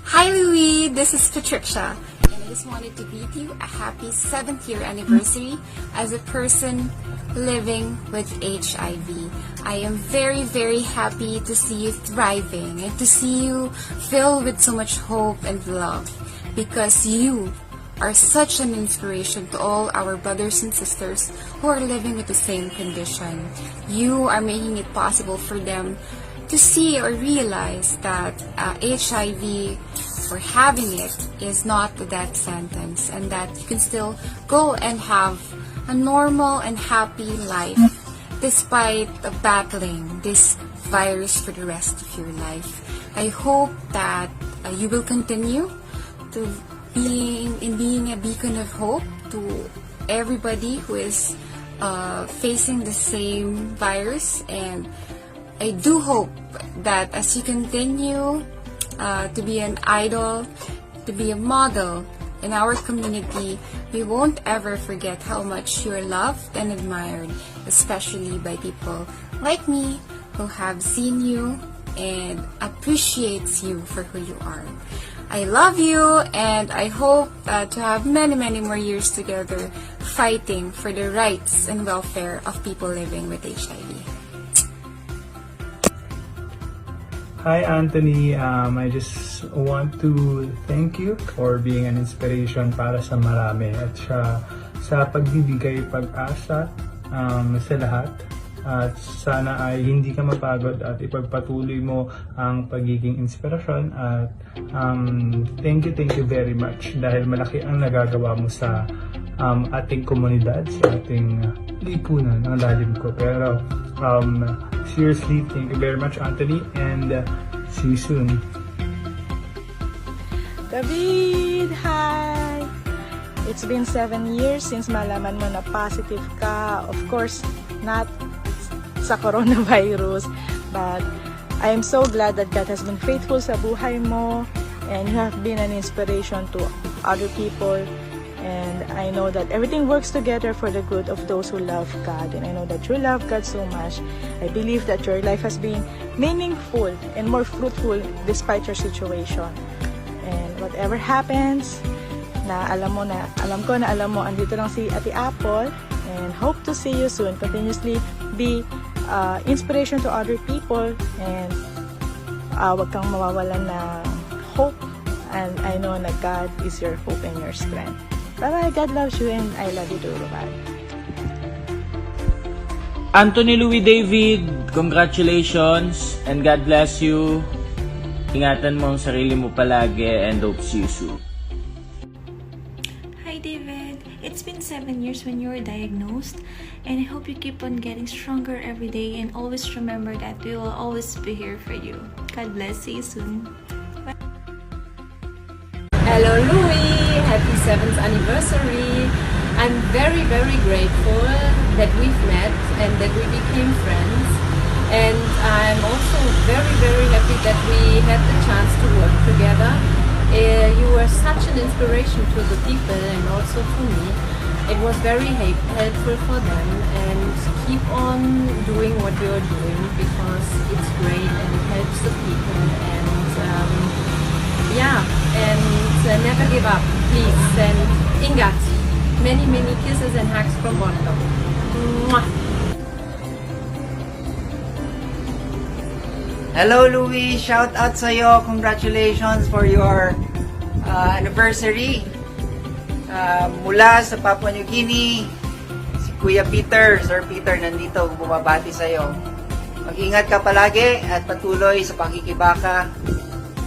Hi Louie, this is Patricia, and I just wanted to greet you a happy 7th year anniversary as a person living with HIV. I am very, very happy to see you thriving and to see you filled with so much hope and love, because you are such an inspiration to all our brothers and sisters who are living with the same condition. You are making it possible for them to see or realize that HIV or having it is not a death sentence, and that you can still go and have a normal and happy life despite battling this virus for the rest of your life. I hope that you will continue to being a beacon of hope to everybody who is facing the same virus, and I do hope that as you continue to be an idol, to be a model in our community, we won't ever forget how much you're loved and admired, especially by people like me who have seen you and appreciates you for who you are. I love you, and I hope to have many, many more years together fighting for the rights and welfare of people living with HIV. Hi Anthony, I just want to thank you for being an inspiration para sa marami at sa pagbibigay pag-asa sa lahat. At sana ay hindi ka mapagod at ipagpatuloy mo ang pagiging inspirasyon, at thank you very much dahil malaki ang nagagawa mo sa ating komunidad, sa ating lipunan. Ang lalim ko, pero seriously, thank you very much Anthony, and see you soon. David, hi! It's been 7 years since malaman mo na positive ka. Of course, not sa coronavirus, but I am so glad that God has been faithful sa buhay mo, and you have been an inspiration to other people, and I know that everything works together for the good of those who love God, and I know that you love God so much. I believe that your life has been meaningful and more fruitful despite your situation, and whatever happens, alam ko na andito lang si Ate Apple, and hope to see you soon. Continuously be inspiration to other people, and wag kang mawawalan ng hope, and I know na God is your hope and your strength. Bye-bye, God loves you, and I love you too. Bye. Anthony Louie David, congratulations and God bless you. Ingatan mo ang sarili mo palagi, and hope see you soon. Hi David, it's been 7 years when you were diagnosed, and I hope you keep on getting stronger every day, and always remember that we will always be here for you. God bless, see you soon. Bye. Hello Louie, happy 7th anniversary. I'm very, very grateful that we've met and that we became friends, and I'm also very, very happy that we had the chance to work together. You were such an inspiration to the people and also to me. It was very helpful for them, and keep on doing what you're doing, because it's great and it helps the people, and never give up, please. And Ingat, many, many kisses and hugs from Bonto. Mwah! Hello Louie, shout out sa'yo. Congratulations for your anniversary. Mula sa Papua New Guinea, si Kuya Peter, Sir Peter, nandito bumabati sa'yo. Mag-ingat ka palagi at patuloy sa pakikibaka.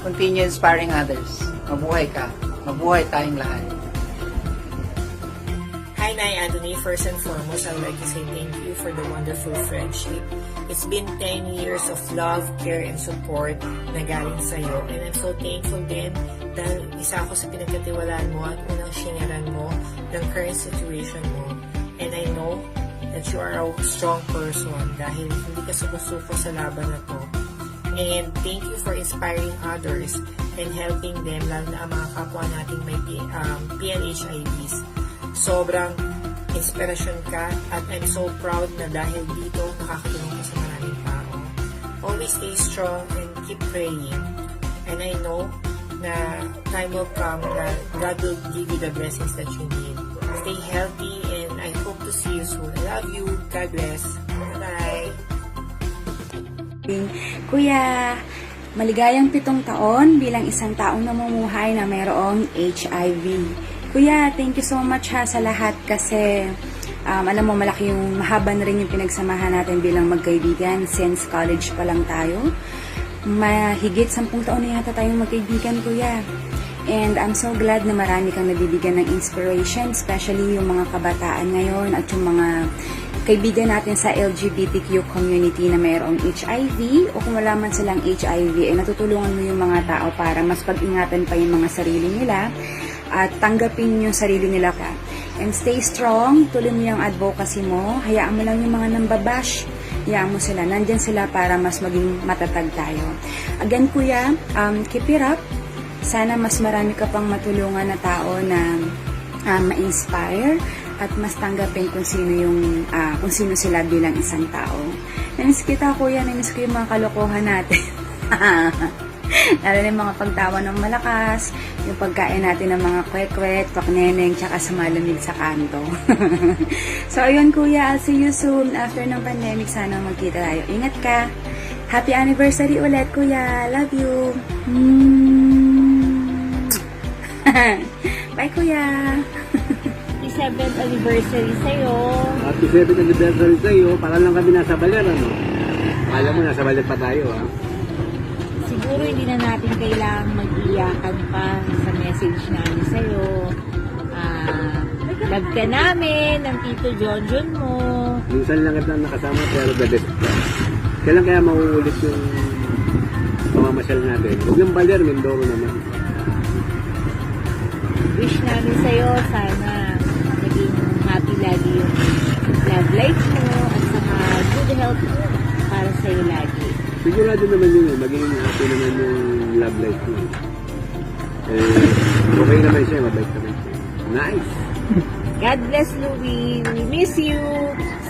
Continue inspiring others. Mabuhay ka. Mabuhay tayong lahat. Hi, Nay Anthony. First and foremost, I would like to say thank you for the wonderful friendship. It's been 10 years of love, care, and support na galing sa'yo. And I'm so thankful din dahil isa ako sa pinagkatiwalaan mo at unang shingaran mo ng current situation mo. And I know that you are a strong person dahil hindi ka sumusuko sa laban na to. And thank you for inspiring others and helping them, lalo na ang mga kapwa nating may PNHIVs. Sobrang inspirasyon ka, at I'm so proud na dahil dito nakakatulong ka sa maraming tao. Always stay strong and keep praying. And I know na time will come that God will give you the blessings that you need. Stay healthy and I hope to see you soon. I love you. God bless. Bye-bye. Kuya, maligayang 7 taon bilang isang taong namumuhay na mayroong HIV. Kuya, thank you so much ha sa lahat kasi alam mo malaki yung mahaba na rin yung pinagsamahan natin bilang magkaibigan since college pa lang tayo. Mahigit 10 taon na yata tayong magkaibigan, kuya. And I'm so glad na marami kang nabibigyan ng inspiration, especially yung mga kabataan ngayon at yung mga kaibigan natin sa LGBTQ community na mayroong HIV o kung wala man silang HIV, ay natutulungan mo yung mga tao para mas pag-ingatan pa yung mga sarili nila at tanggapin yung sarili nila ka. And stay strong, tuloy mo yung advocacy mo, hayaan mo lang yung mga nambabash, hayaan mo sila, nandyan sila para mas maging matatag tayo. Again, kuya, keep it up. Sana mas marami ka pang matulungan na tao na ma-inspire at mas tanggapin kung sino sila bilang isang tao. Namiss kita, kuya, namiss ko yung mga kalokohan natin. Lalo na yung mga pagtawa ng malakas, yung pagkain natin ng mga kwek-kwek, pakneneng, tsaka sa malamig sa kanto. So, ayun, kuya, I'll see you soon. After ng pandemic, sana magkita tayo. Ingat ka. Happy anniversary ulit, kuya. Love you. Bye, kuya. Happy 7th anniversary sa'yo. Happy 7th anniversary sa'yo. Para lang kami nasa baler, ano? Alam mo, nasa baler pa tayo, ha? Siguro hindi na natin kailangang mag-iyakan pa sa message namin sa'yo. Love ka namin, ng Tito Jonjon mo. Minsan lang kita nakasama, pero the best ka. Kailan kaya mauulit yung pamamasyal natin? Huwag ng baler, Mindoro naman. Wish namin sa'yo, sana maging happy lagi yung love life mo at saka good health mo para sa'yo lagi. Sigurado naman yun eh, maging happy naman yung love life mo. Okay naman siya, mabait naman siya. Nice! God bless, Louie. We miss you.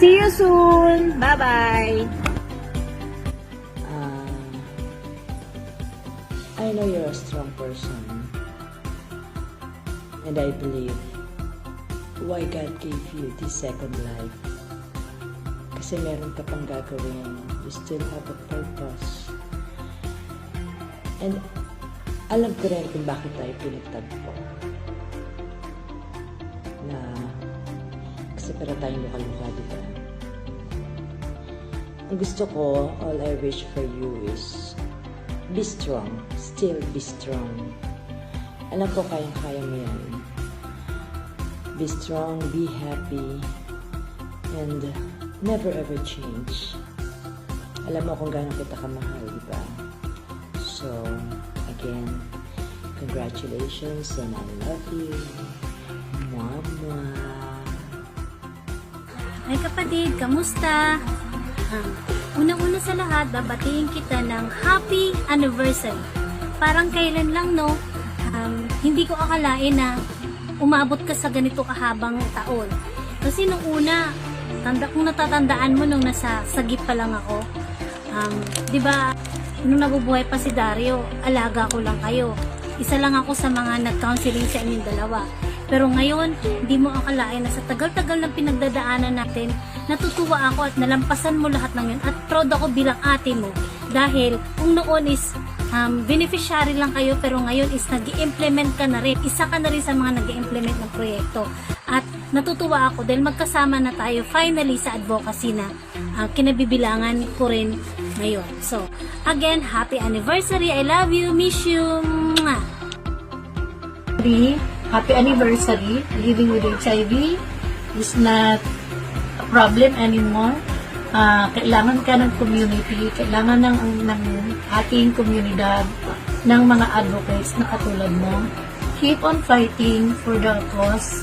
See you soon. Bye-bye. I know you're a strong person. And I believe why God gave you this second life. Kasi meron ka pang gagawin. You still have a purpose. And alam ko rin kung bakit tayo pinagtagpo. Na kasi para tayong luka-luka, diba? Ang gusto ko, all I wish for you is be strong. Still be strong. Alam ko kayang-kaya mo yan. Be strong, be happy, and never ever change. Alam mo kung gaano kita kamahal, di ba? So, again, congratulations and I love you. Mama. Ay kapatid, kamusta? Unang-una sa lahat, babatiin kita ng happy anniversary. Parang kailan lang, no? Hindi ko akalain na umabot ka sa ganito kahabang taon. Kasi nung una, kung natatandaan mo nung nasa sagip pa lang ako, di ba, nung nabubuhay pa si Dario, alaga ko lang kayo. Isa lang ako sa mga nag-counseling sa inyong dalawa. Pero ngayon, hindi mo akalain na sa tagal-tagal ng pinagdadaanan natin, natutuwa ako at nalampasan mo lahat ng yun. At proud ako bilang ate mo. Dahil kung noon is beneficiary lang kayo, pero ngayon is nag-i-implement ka na rin. Isa ka na rin sa mga nag-i-implement ng proyekto. At natutuwa ako dahil magkasama na tayo finally sa advocacy na kinabibilangan ko rin ngayon. So, again, happy anniversary. I love you. Miss you. Mwah! Happy anniversary. Living with HIV is not a problem anymore. Kailangan ka ng community, kailangan ng ating komunidad, ng mga advocates na katulad mo. Keep on fighting for the cause.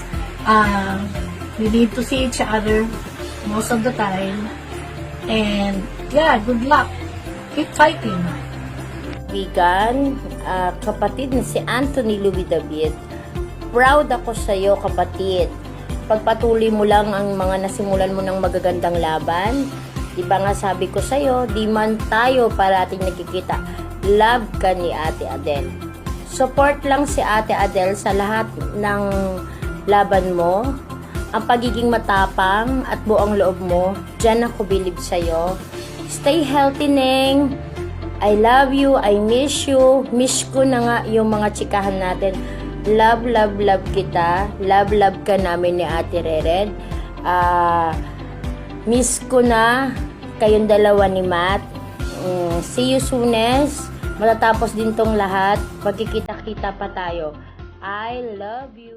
We need to see each other most of the time. And yeah, good luck. Keep fighting. Kaibigan, kapatid na si Anthony Louie David. Proud ako sa iyo, kapatid. Pagpatuloy mo lang ang mga nasimulan mo ng magagandang laban. Diba nga sabi ko sa iyo, di man tayo parating nakikita. Love ka ni Ate Adele. Support lang si Ate Adele sa lahat ng laban mo. Ang pagiging matapang at buong loob mo, dyan ako bilib sa'yo. Stay healthy, Neng. I love you, I miss you. Miss ko na nga yung mga chikahan natin. Love, love, love kita. Love, love ka namin ni Ate Rered. Miss ko na kayong dalawa ni Matt. See you soonest. Matatapos din tong lahat. Magkikita-kita pa tayo. I love you.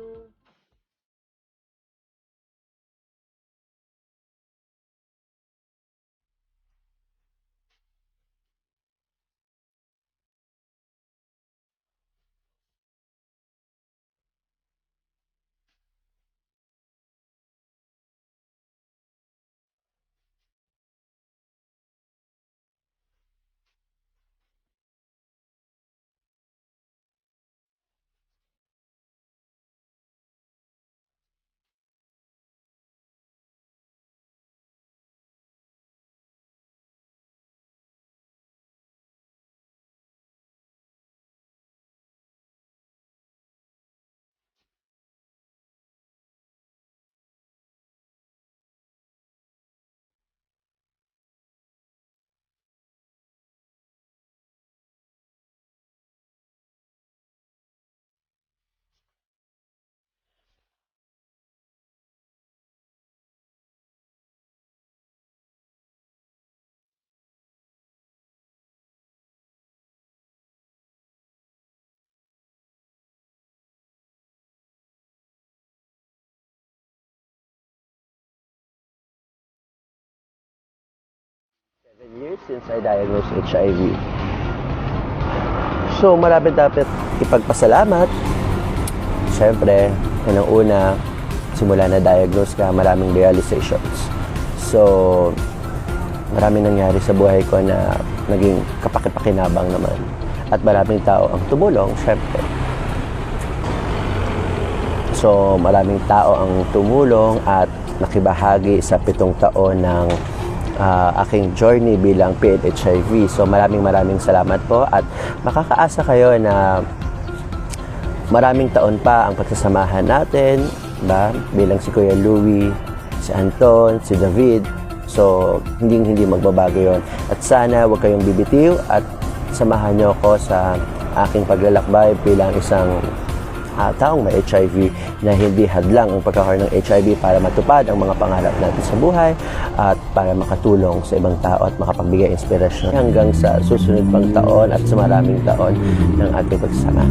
Years since I diagnosed HIV. So, marami dapat ipagpasalamat. Siyempre, unang-una, simula na diagnose ka, maraming realizations. So, maraming nangyari sa buhay ko na naging kapakipakinabang naman. At maraming tao ang tumulong, siyempre. So, maraming tao ang tumulong at nakibahagi sa 7 taon ng aking journey bilang PNHIV. So maraming salamat po at makakaasa kayo na maraming taon pa ang pagsasamahan natin, ba? Bilang si Kuya Louie, si Anton, si David. So hindi magbabago yon. At sana huwag kayong bibitiw at samahan niyo ako sa aking paglalakbay bilang isang taong may HIV na hindi hadlang ang pagkakaroon ng HIV para matupad ang mga pangarap natin sa buhay at para makatulong sa ibang tao at makapagbigay inspirasyon hanggang sa susunod pang taon at sa maraming taon ng ating pagsasama.